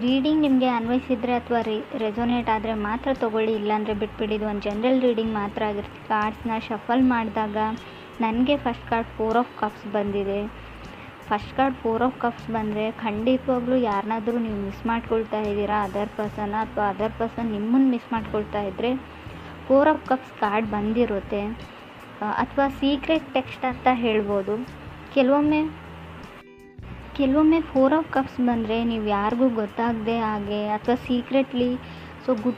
Reading ನಿಮಗೆ ಅನ್ವಯಿಸಿದರೆ ಅಥವಾ ರೆಸೊನೇಟ್ ಆದರೆ ಮಾತ್ರ ತೊಗೊಳ್ಳಿ, ಇಲ್ಲಾಂದರೆ ಬಿಟ್ಬಿಡಿ. ಇದು ಒಂದು ಜನರಲ್ ರೀಡಿಂಗ್ ಮಾತ್ರ ಆಗಿರುತ್ತೆ. ಕಾರ್ಡ್ಸ್ನ ಶಫಲ್ ಮಾಡಿದಾಗ ನನಗೆ ಫಸ್ಟ್ ಕಾರ್ಡ್ 4 ಆಫ್ ಕಪ್ಸ್ ಬಂದಿದೆ. ಫಸ್ಟ್ ಕಾರ್ಡ್ 4 ಆಫ್ ಕಪ್ಸ್ ಬಂದರೆ ಖಂಡಿತವಾಗ್ಲೂ ಯಾರನ್ನಾದರೂ ನೀವು ಮಿಸ್ ಮಾಡ್ಕೊಳ್ತಾ ಇದ್ದೀರಾ, ಅದರ್ ಪರ್ಸನ್ನ, ಅಥವಾ ಅದರ್ ಪರ್ಸನ್ ನಿಮ್ಮನ್ನು ಮಿಸ್ ಮಾಡ್ಕೊಳ್ತಾ ಇದ್ದರೆ 4 ಆಫ್ ಕಪ್ಸ್ ಕಾರ್ಡ್ ಬಂದಿರುತ್ತೆ. ಅಥವಾ ಸೀಕ್ರೆಟ್ ಟೆಕ್ಸ್ಟ್ ಅಂತ ಹೇಳ್ಬೋದು. ಕೆಲವೊಮ್ಮೆ 4 ಆಫ್ ಕಪ್ಸ್ ಬಂದರೆ ನೀವು ಯಾರಿಗೂ ಗೊತ್ತಾಗದೆ ಹಾಗೆ ಅಥವಾ ಸೀಕ್ರೆಟ್ಲಿ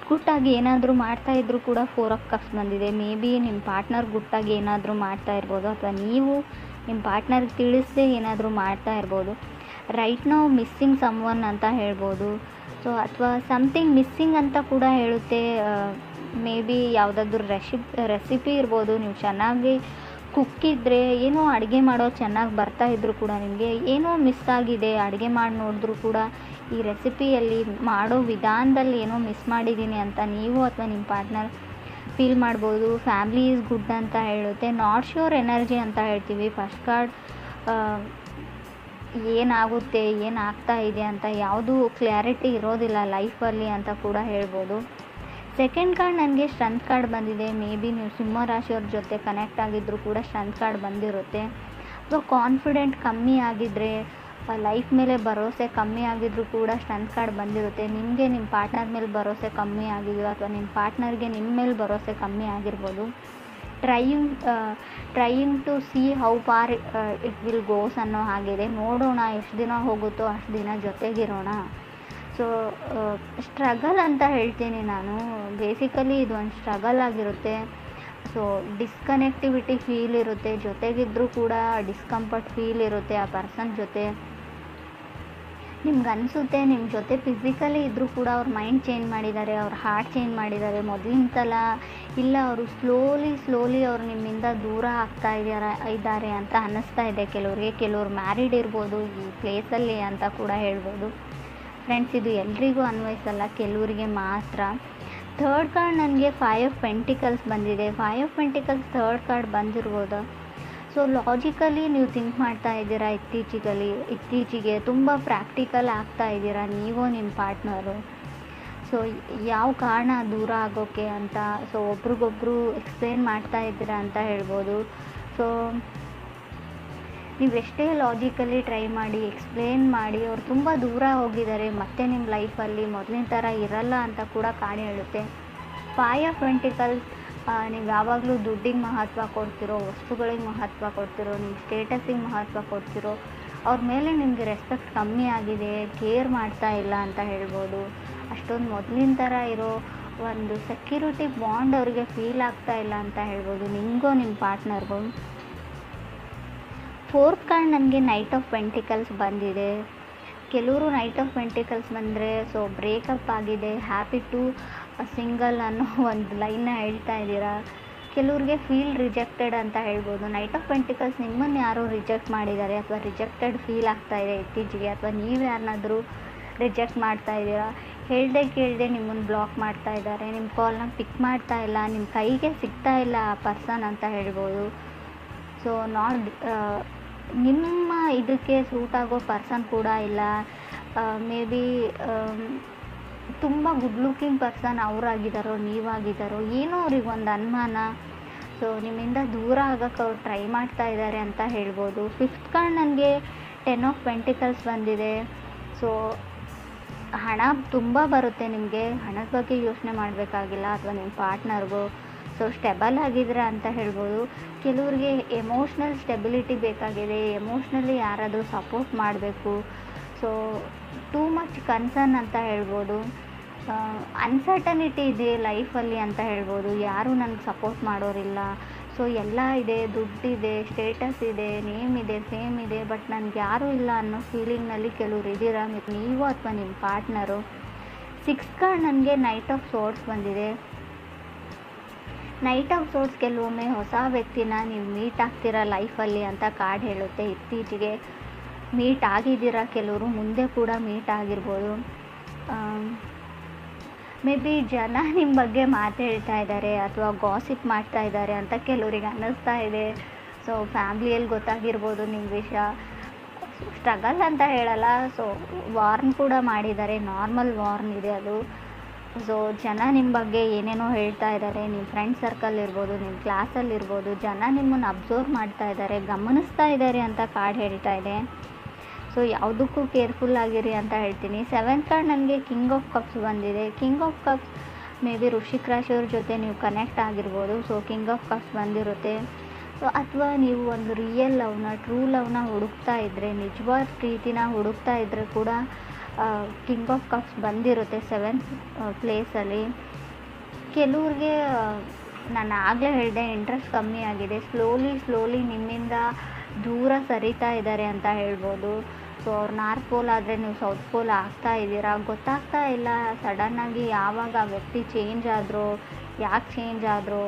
ಗುಟ್ಟಾಗಿ ಏನಾದರೂ ಮಾಡ್ತಾಯಿದ್ರು ಕೂಡ 4 ಆಫ್ ಕಪ್ಸ್ ಬಂದಿದೆ. ಮೇ ಬಿ ನಿಮ್ಮ ಪಾರ್ಟ್ನರ್ ಗುಟ್ಟಾಗಿ ಏನಾದರೂ ಮಾಡ್ತಾ ಇರ್ಬೋದು, ಅಥವಾ ನೀವು ನಿಮ್ಮ ಪಾರ್ಟ್ನರ್ಗೆ ತಿಳಿಸದೆ ಏನಾದರೂ ಮಾಡ್ತಾ ಇರ್ಬೋದು. ರೈಟ್ ನೌ ಮಿಸ್ಸಿಂಗ್ ಸಮ್ವನ್ ಅಂತ ಹೇಳ್ಬೋದು. ಅಥವಾ ಸಮಥಿಂಗ್ ಮಿಸ್ಸಿಂಗ್ ಅಂತ ಕೂಡ ಹೇಳುತ್ತೆ. ಮೇ ಬಿ ಯಾವುದಾದ್ರೂ ರೆಸಿಪಿ ಇರ್ಬೋದು. ನೀವು ಚೆನ್ನಾಗಿ ಕುಕ್ಕಿದ್ರೆ, ಏನೋ ಅಡುಗೆ ಮಾಡೋದು ಚೆನ್ನಾಗಿ ಬರ್ತಾಯಿದ್ರು ಕೂಡ ನಿಮಗೆ ಏನೋ ಮಿಸ್ ಆಗಿದೆ, ಅಡುಗೆ ಮಾಡಿ ನೋಡಿದ್ರೂ ಕೂಡ ಈ ರೆಸಿಪಿಯಲ್ಲಿ ಮಾಡೋ ವಿಧಾನದಲ್ಲಿ ಏನೋ ಮಿಸ್ ಮಾಡಿದ್ದೀನಿ ಅಂತ ನೀವು ಅಥವಾ ನಿಮ್ಮ ಪಾರ್ಟ್ನರ್ ಫೀಲ್ ಮಾಡ್ಬೋದು. ಫ್ಯಾಮಿಲಿ ಈಸ್ ಗುಡ್ ಅಂತ ಹೇಳುತ್ತೆ. ನಾಟ್ ಶ್ಯೂರ್ ಎನರ್ಜಿ ಅಂತ ಹೇಳ್ತೀವಿ. ಫಸ್ಟ್ ಕಾರ್ಡ್ ಏನಾಗುತ್ತೆ, ಏನಾಗ್ತಾ ಇದೆ ಅಂತ ಯಾವುದೂ ಕ್ಲಾರಿಟಿ ಇರೋದಿಲ್ಲ ಲೈಫಲ್ಲಿ ಅಂತ ಕೂಡ ಹೇಳ್ಬೋದು. ಸೆಕೆಂಡ್ ಕಾರ್ಡ್ ನನಗೆ ಸ್ಟ್ರೆಂತ್ ಕಾರ್ಡ್ ಬಂದಿದೆ. ಮೇ ಬಿ ನೀವು ಸಿಂಹ ರಾಶಿಯವ್ರ ಜೊತೆ ಕನೆಕ್ಟ್ ಆಗಿದ್ದರೂ ಕೂಡ ಸ್ಟ್ರೆಂತ್ ಕಾರ್ಡ್ ಬಂದಿರುತ್ತೆ. ಕಾನ್ಫಿಡೆಂಟ್ ಕಮ್ಮಿ ಆಗಿದ್ದರೆ, ಲೈಫ್ ಮೇಲೆ ಭರವಸೆ ಕಮ್ಮಿ ಆಗಿದ್ರೂ ಕೂಡ ಸ್ಟ್ರೆಂತ್ ಕಾರ್ಡ್ ಬಂದಿರುತ್ತೆ. ನಿಮಗೆ ನಿಮ್ಮ ಪಾರ್ಟ್ನರ್ ಮೇಲೆ ಭರವಸೆ ಕಮ್ಮಿ ಆಗಿದೆಯೋ, ಅಥವಾ ನಿಮ್ಮ ಪಾರ್ಟ್ನರ್ಗೆ ನಿಮ್ಮ ಮೇಲೆ ಭರವಸೆ ಕಮ್ಮಿ ಆಗಿರ್ಬೋದು. Trying to see how far it will goes ಅನ್ನೋ ಹಾಗಿದೆ. ನೋಡೋಣ, ಎಷ್ಟು ದಿನ ಹೋಗುತ್ತೋ ಅಷ್ಟು ದಿನ ಜೊತೆಗಿರೋಣ. ಸ್ಟ್ರಗಲ್ ಅಂತ ಹೇಳ್ತೀನಿ ನಾನು. ಬೇಸಿಕಲಿ ಇದು ಒಂದು ಸ್ಟ್ರಗಲ್ ಆಗಿರುತ್ತೆ. ಡಿಸ್ಕನೆಕ್ಟಿವಿಟಿ ಫೀಲ್ ಇರುತ್ತೆ. ಜೊತೆಗಿದ್ದರೂ ಕೂಡ ಡಿಸ್ಕಂಫರ್ಟ್ ಫೀಲ್ ಇರುತ್ತೆ ಆ ಪರ್ಸನ್ ಜೊತೆ. ನಿಮ್ಗೆ ಅನಿಸುತ್ತೆ ನಿಮ್ಮ ಜೊತೆ ಫಿಸಿಕಲಿ ಇದ್ದರೂ ಕೂಡ ಅವ್ರ ಮೈಂಡ್ ಚೇಂಜ್ ಮಾಡಿದ್ದಾರೆ, ಅವ್ರ ಹಾರ್ಟ್ ಚೇಂಜ್ ಮಾಡಿದ್ದಾರೆ. ಮೊದಲಿನ ಥರ ಇಲ್ಲ, ಅವರು ಸ್ಲೋಲಿ ಅವ್ರು ನಿಮ್ಮಿಂದ ದೂರ ಆಗ್ತಾ ಇದ್ದಾರೆ ಅಂತ ಅನ್ನಿಸ್ತಾ ಇದೆ ಕೆಲವ್ರಿಗೆ. ಕೆಲವ್ರು ಮ್ಯಾರಿಡ್ ಇರ್ಬೋದು ಈ ಪ್ಲೇಸಲ್ಲಿ ಅಂತ ಕೂಡ ಹೇಳ್ಬೋದು. ಫ್ರೆಂಡ್ಸ್, ಇದು ಎಲ್ರಿಗೂ ಅನ್ವಯಿಸಲ್ಲ, ಕೆಲವರಿಗೆ ಮಾತ್ರ. ಥರ್ಡ್ ಕಾರ್ಡ್ ನನಗೆ 5 ಆಫ್ ಪೆಂಟಿಕಲ್ಸ್ ಬಂದಿದೆ. 5 ಆಫ್ ಪೆಂಟಿಕಲ್ಸ್ ಥರ್ಡ್ ಕಾರ್ಡ್ ಬಂದಿರ್ಬೋದು. ಲಾಜಿಕಲಿ ನೀವು ಥಿಂಕ್ ಮಾಡ್ತಾ ಇದ್ದೀರಾ. ಇತ್ತೀಚೆಗೆ ತುಂಬ ಪ್ರಾಕ್ಟಿಕಲ್ ಆಗ್ತಾ ಇದ್ದೀರಾ ನೀವು ನಿಮ್ಮ ಪಾರ್ಟ್ನರು. ಯಾವ ಕಾರಣ ದೂರ ಆಗೋಕ್ಕೆ ಅಂತ ಒಬ್ರಿಗೊಬ್ರು ಎಕ್ಸ್ಪ್ಲೇನ್ ಮಾಡ್ತಾ ಇದ್ದೀರಾ ಅಂತ ಹೇಳ್ಬೋದು. ನೀವು ಎಷ್ಟೇ ಲಾಜಿಕಲಿ ಟ್ರೈ ಮಾಡಿ, ಎಕ್ಸ್ಪ್ಲೇನ್ ಮಾಡಿ, ಅವ್ರು ತುಂಬ ದೂರ ಹೋಗಿದ್ದಾರೆ, ಮತ್ತೆ ನಿಮ್ಮ ಲೈಫಲ್ಲಿ ಮೊದಲಿನ ಥರ ಇರಲ್ಲ ಅಂತ ಕೂಡ ಕಾರ್ಡ್ ಹೇಳುತ್ತೆ. 5 ಆಫ್ ಪೆಂಟಿಕಲ್ಸ್, ನೀವು ಯಾವಾಗಲೂ ದುಡ್ಡಿಗೆ ಮಹತ್ವ ಕೊಡ್ತಿರೋ, ವಸ್ತುಗಳಿಗೆ ಮಹತ್ವ ಕೊಡ್ತಿರೋ, ನಿಮ್ಮ ಸ್ಟೇಟಸ್ಸಿಗೆ ಮಹತ್ವ ಕೊಡ್ತಿರೋ, ಅವ್ರ ಮೇಲೆ ನಿಮಗೆ ರೆಸ್ಪೆಕ್ಟ್ ಕಮ್ಮಿ ಆಗಿದೆ, ಕೇರ್ ಮಾಡ್ತಾ ಇಲ್ಲ ಅಂತ ಹೇಳ್ಬೋದು. ಅಷ್ಟೊಂದು ಮೊದಲಿನ ಥರ ಇರೋ ಒಂದು ಸೆಕ್ಯೂರಿಟಿ ಬಾಂಡ್ ಅವ್ರಿಗೆ ಫೀಲ್ ಆಗ್ತಾ ಇಲ್ಲ ಅಂತ ಹೇಳ್ಬೋದು, ನಿಮಗೂ ನಿಮ್ಮ ಪಾರ್ಟ್ನರ್ಗೂ. ಫೋರ್ತ್ ಕಾರ್ಡ್ ನನಗೆ ನೈಟ್ ಆಫ್ ಪೆಂಟಿಕಲ್ಸ್ ಬಂದಿದೆ. ಕೆಲವರು ನೈಟ್ ಆಫ್ ಪೆಂಟಿಕಲ್ಸ್ ಬಂದರೆ ಬ್ರೇಕಪ್ ಆಗಿದೆ, ಹ್ಯಾಪಿ ಟು ಸಿಂಗಲ್ ಅನ್ನೋ ಒಂದು ಲೈನ್ನ ಹೇಳ್ತಾ ಇದ್ದೀರಾ. ಕೆಲವ್ರಿಗೆ ಫೀಲ್ ರಿಜೆಕ್ಟೆಡ್ ಅಂತ ಹೇಳ್ಬೋದು. ನೈಟ್ ಆಫ್ ಪೆಂಟಿಕಲ್ಸ್ ನಿಮ್ಮನ್ನು ಯಾರೋ ರಿಜೆಕ್ಟ್ ಮಾಡಿದ್ದಾರೆ, ಅಥವಾ ರಿಜೆಕ್ಟೆಡ್ ಫೀಲ್ ಆಗ್ತಾ ಇದೆ ಇತ್ತೀಚೆಗೆ, ಅಥವಾ ನೀವು ಯಾರನ್ನಾದರೂ ರಿಜೆಕ್ಟ್ ಮಾಡ್ತಾ ಇದ್ದೀರಾ. ಕೇಳದೆ ನಿಮ್ಮನ್ನು ಬ್ಲಾಕ್ ಮಾಡ್ತಾ ಇದ್ದಾರೆ, ನಿಮ್ಮ ಕಾಲ್ನ ಪಿಕ್ ಮಾಡ್ತಾ ಇಲ್ಲ, ನಿಮ್ಮ ಕೈಗೆ ಸಿಗ್ತಾ ಇಲ್ಲ ಆ ಪರ್ಸನ್ ಅಂತ ಹೇಳ್ಬೋದು. ನಿಮ್ಮ ಇದಕ್ಕೆ ಸೂಟ್ ಆಗೋ ಪರ್ಸನ್ ಕೂಡ ಇಲ್ಲ. ಮೇ ಬಿ ತುಂಬ ಗುಡ್ ಲುಕಿಂಗ್ ಪರ್ಸನ್ ಅವರಾಗಿದ್ದಾರೋ ನೀವಾಗಿದ್ದಾರೋ ಏನೋ ಅವ್ರಿಗೆ ಒಂದು ಅನುಮಾನ. ನಿಮ್ಮಿಂದ ದೂರ ಆಗೋಕ್ಕೆ ಅವ್ರು ಟ್ರೈ ಮಾಡ್ತಾ ಇದ್ದಾರೆ ಅಂತ ಹೇಳ್ಬೋದು. ಫಿಫ್ತ್ ಕಾರ್ಡ್ ನನಗೆ 10 ಆಫ್ ಪೆಂಟಿಕಲ್ಸ್ ಬಂದಿದೆ. ಹಣ ತುಂಬ ಬರುತ್ತೆ ನಿಮಗೆ, ಹಣದ ಬಗ್ಗೆ ಯೋಚನೆ ಮಾಡಬೇಕಾಗಿಲ್ಲ, ಅಥವಾ ನಿಮ್ಮ ಪಾರ್ಟ್ನರ್ಗೂ ಸ್ಟೆಬಲ್ ಆಗಿದ್ರೆ ಅಂತ ಹೇಳ್ಬೋದು. ಕೆಲವ್ರಿಗೆ ಎಮೋಷ್ನಲ್ ಸ್ಟೆಬಿಲಿಟಿ ಬೇಕಾಗಿದೆ, ಎಮೋಷ್ನಲಿ ಯಾರಾದರೂ ಸಪೋರ್ಟ್ ಮಾಡಬೇಕು. ಟೂ ಮಚ್ ಕನ್ಸರ್ನ್ ಅಂತ ಹೇಳ್ಬೋದು. ಅನ್ಸರ್ಟನಿಟಿ ಇದೆ ಲೈಫಲ್ಲಿ ಅಂತ ಹೇಳ್ಬೋದು. ಯಾರೂ ನನಗೆ ಸಪೋರ್ಟ್ ಮಾಡೋರಿಲ್ಲ. ಎಲ್ಲ ಇದೆ, ದುಡ್ಡಿದೆ, ಸ್ಟೇಟಸ್ ಇದೆ, ನೇಮ್ ಇದೆ, ಫೇಮ್ ಇದೆ, ಬಟ್ ನನಗೆ ಯಾರೂ ಇಲ್ಲ ಅನ್ನೋ ಫೀಲಿಂಗ್ನಲ್ಲಿ ಕೆಲವ್ರು ಇದ್ದೀರಾ, ನೀವು ಅಥವಾ ನಿಮ್ಮ ಪಾರ್ಟ್ನರು. 6th ಕಾರ್ಡ್ ನನಗೆ ನೈಟ್ ಆಫ್ ಸೋರ್ಡ್ಸ್ ಬಂದಿದೆ. ನೈಟ್ ಆಫ್ ಸೋರ್ಡ್ಸ್ ಕೆಲವೊಮ್ಮೆ ಹೊಸ ವ್ಯಕ್ತಿನ ನೀವು ಮೀಟ್ ಆಗ್ತೀರಾ ಲೈಫಲ್ಲಿ ಅಂತ ಕಾರ್ಡ್ ಹೇಳುತ್ತೆ. ಇತ್ತೀಚೆಗೆ ಮೀಟ್ ಆಗಿದ್ದೀರಾ, ಕೆಲವರು ಮುಂದೆ ಕೂಡ ಮೀಟ್ ಆಗಿರ್ಬೋದು. ಮೇ ಬಿ ಜನ ನಿಮ್ಮ ಬಗ್ಗೆ ಮಾತಾಡ್ತಾ ಇದ್ದಾರೆ ಅಥವಾ ಗಾಸಿಪ್ ಮಾಡ್ತಾ ಇದ್ದಾರೆ ಅಂತ ಕೆಲವರಿಗೆ ಅನ್ನಿಸ್ತಾ ಇದೆ. ಫ್ಯಾಮ್ಲಿಯಲ್ಲಿ ಗೊತ್ತಾಗಿರ್ಬೋದು ನಿಮ್ಮ ವಿಷಯ. ಸ್ಟ್ರಗಲ್ ಅಂತ ಹೇಳಲ್ಲ. ಸೊ ವಾರ್ನ್ ಕೂಡ ಮಾಡಿದ್ದಾರೆ, ನಾರ್ಮಲ್ ವಾರ್ನ್ ಇದೆ ಅದು. ಸೊ ಜನ ನಿಮ್ಮ ಬಗ್ಗೆ ಏನೇನೋ ಹೇಳ್ತಾ ಇದ್ದಾರೆ, ನಿಮ್ಮ ಫ್ರೆಂಡ್ ಸರ್ಕಲ್ ಇರ್ಬೋದು, ನಿಮ್ಮ ಕ್ಲಾಸಲ್ಲಿರ್ಬೋದು, ಜನ ನಿಮ್ಮನ್ನು ಅಬ್ಸರ್ವ್ ಮಾಡ್ತಾ ಇದ್ದಾರೆ, ಗಮನಿಸ್ತಾ ಇದ್ದಾರೆ ಅಂತ ಕಾರ್ಡ್ ಹೇಳ್ತಾ ಇದೆ. ಸೊ ಯಾವುದಕ್ಕೂ ಕೇರ್ಫುಲ್ ಆಗಿರಿ ಅಂತ ಹೇಳ್ತೀನಿ. 7th ಕಾರ್ಡ್ ನನಗೆ ಕಿಂಗ್ ಆಫ್ ಕಪ್ಸ್ ಬಂದಿದೆ. King of cups may be ವೃಶ್ಚಿಕ ರಾಶಿಯವ್ರ ಜೊತೆ ನೀವು ಕನೆಕ್ಟ್ ಆಗಿರ್ಬೋದು. ಸೊ ಕಿಂಗ್ ಆಫ್ ಕಪ್ಸ್ ಬಂದಿರುತ್ತೆ. ಸೊ ಅಥವಾ ನೀವು ಒಂದು ರಿಯಲ್ ಲವ್ನ, ಟ್ರೂ ಲವ್ನ ಹುಡುಕ್ತಾ ಇದ್ದರೆ, ನಿಜವಾದ ಪ್ರೀತಿನ ಹುಡುಕ್ತಾ ಇದ್ದರೆ ಕೂಡ ಕಿಂಗ್ ಆಫ್ ಕಪ್ಸ್ ಬಂದಿರುತ್ತೆ 7th ಪ್ಲೇಸಲ್ಲಿ. ಕೆಲವ್ರಿಗೆ ನಾನು ಆಗಲೇ ಹೇಳಿದೆ, ಇಂಟ್ರೆಸ್ಟ್ ಕಮ್ಮಿ ಆಗಿದೆ, ಸ್ಲೋಲಿ ನಿಮ್ಮಿಂದ ದೂರ ಸರಿತಾ ಇದ್ದಾರೆ ಅಂತ ಹೇಳ್ಬೋದು. ಸೊ ಅವ್ರು ನಾರ್ತ್ ಪೋಲ್ ಆದರೆ ನೀವು ಸೌತ್ ಪೋಲ್ ಆಗ್ತಾ ಇದ್ದೀರಾ, ಗೊತ್ತಾಗ್ತಾ ಇಲ್ಲ. ಸಡನ್ನಾಗಿ ಯಾವಾಗ ಆ ವ್ಯಕ್ತಿ ಚೇಂಜ್ ಆದರೂ, ಯಾಕೆ ಚೇಂಜ್ ಆದರೂ,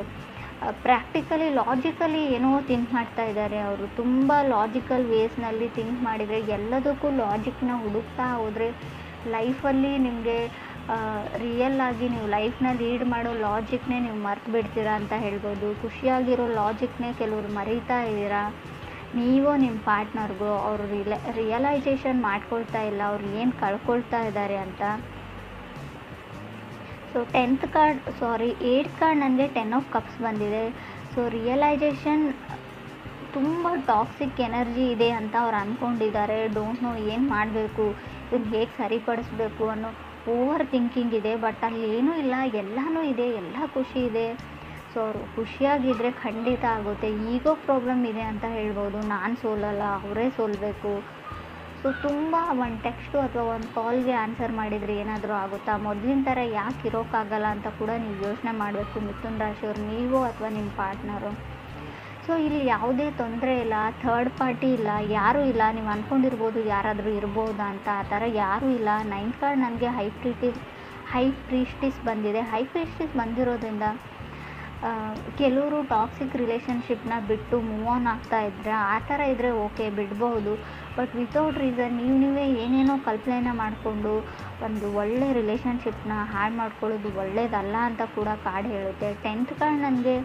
ಪ್ರಾಕ್ಟಿಕಲಿ ಲಾಜಿಕಲಿ ಏನೋ ಥಿಂಕ್ ಮಾಡ್ತಾ ಇದ್ದಾರೆ ಅವರು. ತುಂಬ ಲಾಜಿಕಲ್ ವೇಸ್ನಲ್ಲಿ ಥಿಂಕ್ ಮಾಡಿದರೆ, ಎಲ್ಲದಕ್ಕೂ ಲಾಜಿಕ್ನ ಹುಡುಕ್ತಾ ಹೋದರೆ ಲೈಫಲ್ಲಿ ನಿಮಗೆ ರಿಯಲ್ ಆಗಿ ನೀವು ಲೈಫ್ನ ಲೀಡ್ ಮಾಡೋ ಲಾಜಿಕ್ನೇ ನೀವು ಮರ್ತು ಬಿಡ್ತೀರಾ ಅಂತ ಹೇಳ್ಬೋದು. ಖುಷಿಯಾಗಿರೋ ಲಾಜಿಕ್ನೇ ಕೆಲವರು ಮರೀತಾ ಇದ್ದೀರಾ. ನೀವು ನಿಮ್ಮ ಪಾರ್ಟ್ನರ್ಗೂ ಅವರು ರಿಯಲೈಸೇಷನ್ ಮಾಡ್ಕೊಳ್ತಾ ಇಲ್ಲ ಅವ್ರು ಏನು ಕಳ್ಕೊಳ್ತಾ ಇದ್ದಾರೆ ಅಂತ. ಸೊ 8th ಕಾರ್ಡ್ ನನಗೆ 10 ಆಫ್ ಕಪ್ಸ್ ಬಂದಿದೆ. ಸೊ ರಿಯಲೈಸೇಷನ್, ತುಂಬ ಟಾಕ್ಸಿಕ್ ಎನರ್ಜಿ ಇದೆ ಅಂತ ಅವ್ರು ಅಂದ್ಕೊಂಡಿದ್ದಾರೆ. ಡೋಂಟ್ ನೋ ಏನು ಮಾಡಬೇಕು, ಇದನ್ನು ಹೇಗೆ ಸರಿಪಡಿಸ್ಬೇಕು ಅನ್ನೋ ಓವರ್ ಥಿಂಕಿಂಗ್ ಇದೆ. ಬಟ್ ಅಲ್ಲಿ ಏನೂ ಇಲ್ಲ, ಎಲ್ಲನೂ ಇದೆ, ಎಲ್ಲ ಖುಷಿ ಇದೆ. ಸೊ ಅವರು ಖುಷಿಯಾಗಿದ್ದರೆ ಖಂಡಿತ ಆಗುತ್ತೆ. ಈಗೋ ಪ್ರಾಬ್ಲಮ್ ಇದೆ ಅಂತ ಹೇಳ್ಬೋದು. ನಾನು ಸೋಲಲ್ಲ, ಅವರೇ ಸೋಲಬೇಕು. ಸೊ ತುಂಬ ಒಂದು ಟೆಕ್ಸ್ಟು ಅಥವಾ ಒಂದು ಕಾಲ್ಗೆ ಆನ್ಸರ್ ಮಾಡಿದರೆ ಏನಾದರೂ ಆಗುತ್ತಾ, ಮೊದಲಿನ ಥರ ಯಾಕೆ ಇರೋಕ್ಕಾಗಲ್ಲ ಅಂತ ಕೂಡ ನೀವು ಯೋಚನೆ ಮಾಡಬೇಕು ಮಿಥುನ ರಾಶಿಯವ್ರು, ನೀವು ಅಥವಾ ನಿಮ್ಮ ಪಾರ್ಟ್ನರು. ಸೊ ಇಲ್ಲಿ ಯಾವುದೇ ತೊಂದರೆ ಇಲ್ಲ, ಥರ್ಡ್ ಪಾರ್ಟಿ ಇಲ್ಲ, ಯಾರೂ ಇಲ್ಲ. ನೀವು ಅಂದ್ಕೊಂಡಿರ್ಬೋದು ಯಾರಾದರೂ ಇರ್ಬೋದಾ ಅಂತ, ಆ ಥರ ಯಾರೂ ಇಲ್ಲ. 9th ಕಾರ್ಡ್ ನನಗೆ ಹೈ ಪ್ರೀಸ್ಟಿಸ್ ಬಂದಿದೆ. ಹೈ ಪ್ರೀಸ್ಟಿಸ್ ಬಂದಿರೋದ್ರಿಂದ ಕೆಲವರು ಟಾಕ್ಸಿಕ್ ರಿಲೇಷನ್ಶಿಪ್ನ ಬಿಟ್ಟು ಮೂವ್ ಆನ್ ಆಗ್ತಾ ಇದ್ದರೆ, ಆ ಥರ ಇದ್ದರೆ ಓಕೆ ಬಿಡ್ಬೋದು. ಬಟ್ ವಿತೌಟ್ ರೀಸನ್ ನೀವೇ ಏನೇನೋ ಕಲ್ಪನೆನ ಮಾಡಿಕೊಂಡು ಒಂದು ಒಳ್ಳೆ ರಿಲೇಷನ್ಶಿಪ್ನ ಹಾಳು ಮಾಡ್ಕೊಳ್ಳೋದು ಒಳ್ಳೇದಲ್ಲ ಅಂತ ಕೂಡ ಕಾರ್ಡ್ ಹೇಳುತ್ತೆ. 10th ಕಾರ್ಡ್ ನನಗೆ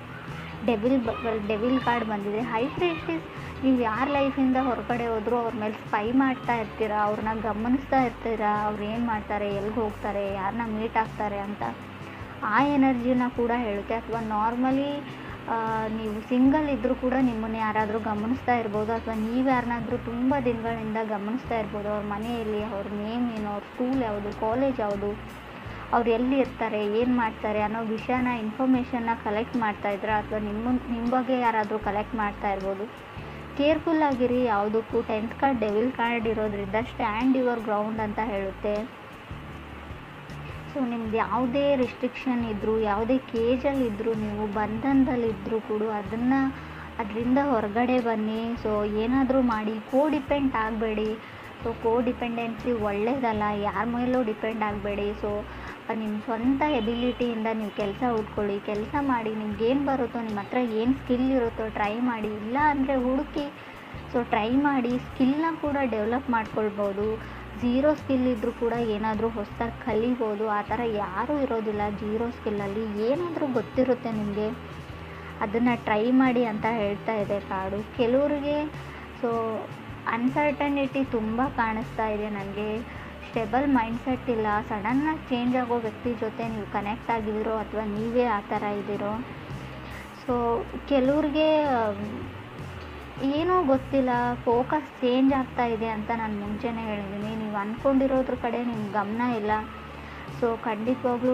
ಡೆವಿಲ್ ಕಾರ್ಡ್ ಬಂದಿದೆ. ಹೈ ಪ್ರೀಸ್ಟಿಸ್, ನೀವು ಯಾರ ಲೈಫಿಂದ ಹೊರಗಡೆ ಹೋದರೂ ಅವ್ರ ಮೇಲೆ ಸ್ಪೈ ಮಾಡ್ತಾ ಇರ್ತೀರ, ಅವ್ರನ್ನ ಗಮನಿಸ್ತಾ ಇರ್ತೀರ, ಅವ್ರು ಏನು ಮಾಡ್ತಾರೆ, ಎಲ್ಲಿಗೆ ಹೋಗ್ತಾರೆ, ಯಾರನ್ನ ಮೀಟ್ ಆಗ್ತಾರೆ ಅಂತ ಆ ಎನರ್ಜಿನ ಕೂಡ ಹೇಳುತ್ತೆ. ಅಥವಾ ನಾರ್ಮಲಿ ನೀವು ಸಿಂಗಲ್ ಇದ್ದರೂ ಕೂಡ ನಿಮ್ಮನ್ನು ಯಾರಾದರೂ ಗಮನಿಸ್ತಾ ಇರ್ಬೋದು, ಅಥವಾ ನೀವು ಯಾರನ್ನಾದರೂ ತುಂಬ ದಿನಗಳಿಂದ ಗಮನಿಸ್ತಾ ಇರ್ಬೋದು. ಅವ್ರ ಮನೆಯಲ್ಲಿ ಅವ್ರ ನೇಮ್ ಏನು, ಅವ್ರ ಸ್ಕೂಲ್ ಯಾವುದು, ಕಾಲೇಜ್ ಯಾವುದು, ಅವ್ರು ಎಲ್ಲಿ ಇರ್ತಾರೆ, ಏನು ಮಾಡ್ತಾರೆ ಅನ್ನೋ ವಿಷಯನ, ಇನ್ಫಾರ್ಮೇಷನ್ನ ಕಲೆಕ್ಟ್ ಮಾಡ್ತಾಯಿದ್ರೆ, ಅಥವಾ ನಿಮ್ಮ ಬಗ್ಗೆ ಯಾರಾದರೂ ಕಲೆಕ್ಟ್ ಮಾಡ್ತಾ ಇರ್ಬೋದು. ಕೇರ್ಫುಲ್ ಆಗಿರಿ ಯಾವುದಕ್ಕೂ. 10th ಕಾರ್ಡ್ ಡೆವಿಲ್ ಕಾರ್ಡ್ ಇರೋದ್ರಿಂದ ಸ್ಟ್ಯಾಂಡ್ ಯುವರ್ ಗ್ರೌಂಡ್ ಅಂತ ಹೇಳುತ್ತೆ. ಸೊ ನಿಮ್ದು ಯಾವುದೇ ರಿಸ್ಟ್ರಿಕ್ಷನ್ ಇದ್ದರೂ, ಯಾವುದೇ ಕೇಜಲ್ಲಿದ್ದರೂ, ನೀವು ಬಂಧನದಲ್ಲಿದ್ದರೂ ಕೂಡ ಅದರಿಂದ ಹೊರಗಡೆ ಬನ್ನಿ. ಸೊ ಏನಾದರೂ ಮಾಡಿ, ಡಿಪೆಂಡ್ ಆಗಬೇಡಿ. ಸೊ ಡಿಪೆಂಡೆನ್ಸಿ ಒಳ್ಳೆಯದಲ್ಲ, ಯಾರ ಮೇಲೂ ಡಿಪೆಂಡ್ ಆಗಬೇಡಿ. ಸೊ ನಿಮ್ಮ ಸ್ವಂತ ಎಬಿಲಿಟಿಯಿಂದ ನೀವು ಕೆಲಸ ಹುಡ್ಕೊಳ್ಳಿ, ಕೆಲಸ ಮಾಡಿ, ನಿಮ್ಗೇನು ಬರುತ್ತೋ, ನಿಮ್ಮ ಹತ್ರ ಏನು ಸ್ಕಿಲ್ ಇರುತ್ತೋ ಟ್ರೈ ಮಾಡಿ. ಇಲ್ಲ ಅಂದರೆ ಹುಡುಕಿ, ಸೊ ಟ್ರೈ ಮಾಡಿ, ಸ್ಕಿಲ್ನ ಕೂಡ ಡೆವಲಪ್ ಮಾಡ್ಕೊಳ್ಬೋದು. ಝೀರೋ ಸ್ಕಿಲ್ ಇದ್ದರೂ ಕೂಡ ಏನಾದರೂ ಹೊಸದಾಗಿ ಕಲಿಬೋದು. ಆ ಥರ ಯಾರೂ ಇರೋದಿಲ್ಲ ಜೀರೋ ಸ್ಕಿಲ್ಲಲ್ಲಿ. ಏನಾದರೂ ಗೊತ್ತಿರುತ್ತೆ ನಿಮಗೆ, ಅದನ್ನು ಟ್ರೈ ಮಾಡಿ ಅಂತ ಹೇಳ್ತಾ ಇದೆ ಕಾರ್ಡು. ಕೆಲವರಿಗೆ ಸೊ ಅನ್ಸರ್ಟನಿಟಿ ತುಂಬ ಕಾಣಿಸ್ತಾ ಇದೆ ನನಗೆ. ಸ್ಟೆಬಲ್ ಮೈಂಡ್ಸೆಟ್ ಇಲ್ಲ, ಸಡನ್ನಾಗಿ ಚೇಂಜ್ ಆಗೋ ವ್ಯಕ್ತಿ ಜೊತೆ ನೀವು ಕನೆಕ್ಟ್ ಆಗಿದ್ದೀರೋ ಅಥವಾ ನೀವೇ ಆ ಥರ ಇದ್ದೀರೋ. ಸೊ ಕೆಲವ್ರಿಗೆ ಏನೋ ಗೊತ್ತಿಲ್ಲ, ಫೋಕಸ್ ಚೇಂಜ್ ಆಗ್ತಾ ಇದೆ ಅಂತ ನಾನು ಮುಂಚೆನೇ ಹೇಳಿದ್ದೀನಿ. ನೀವು ಅಂದ್ಕೊಂಡಿರೋದ್ರ ಕಡೆ ನಿಮ್ಮ ಗಮನ ಇಲ್ಲ. ಸೊ ಖಂಡಿತವಾಗ್ಲೂ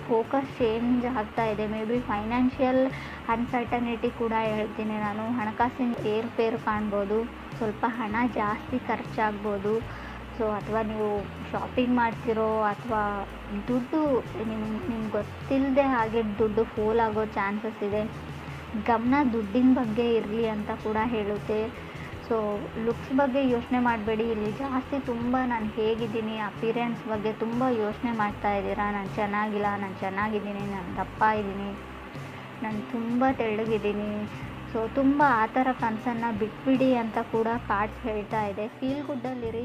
ಫೋಕಸ್ ಚೇಂಜ್ ಆಗ್ತಾ ಇದೆ. ಮೇ ಬಿ ಫೈನಾನ್ಷಿಯಲ್ ಅನ್ಸರ್ಟನಿಟಿ ಕೂಡ ಹೇಳ್ತೀನಿ ನಾನು. ಹಣಕಾಸಿನ ಏರುಪೇರು ಕಾಣ್ಬೋದು, ಸ್ವಲ್ಪ ಹಣ ಜಾಸ್ತಿ ಖರ್ಚಾಗ್ಬೋದು. ಸೊ ಅಥವಾ ನೀವು ಶಾಪಿಂಗ್ ಮಾಡ್ತಿರೋ, ಅಥವಾ ದುಡ್ಡು ನಿಮ್ಗೆ ಗೊತ್ತಿಲ್ಲದೆ ಹಾಗೆ ದುಡ್ಡು ಫೋಲ್ ಆಗೋ ಚಾನ್ಸಸ್ ಇದೆ. ಗಮನ ದುಡ್ಡಿನ ಬಗ್ಗೆ ಇರಲಿ ಅಂತ ಕೂಡ ಹೇಳುತ್ತೆ. ಸೊ ಲುಕ್ಸ್ ಬಗ್ಗೆ ಯೋಚನೆ ಮಾಡಬೇಡಿ. ಇಲ್ಲಿ ಜಾಸ್ತಿ ತುಂಬ ನಾನು ಹೇಗಿದ್ದೀನಿ, ಅಪಿರೆನ್ಸ್ ಬಗ್ಗೆ ತುಂಬ ಯೋಚನೆ ಮಾಡ್ತಾ ಇದ್ದೀರಾ. ನಾನು ಚೆನ್ನಾಗಿಲ್ಲ, ನಾನು ಚೆನ್ನಾಗಿದ್ದೀನಿ, ನಾನು ದಪ್ಪ ಇದ್ದೀನಿ, ನಾನು ತುಂಬ ತೆಳ್ಳಗಿದ್ದೀನಿ. ಸೊ ತುಂಬ ಆ ಥರ ಕನಸನ್ನು ಬಿಟ್ಬಿಡಿ ಅಂತ ಕೂಡ ಕಾರ್ಡ್ಸ್ ಹೇಳ್ತಾ ಇದೆ. ಫೀಲ್ ಗುಡ್ಡಲ್ಲಿರಿ.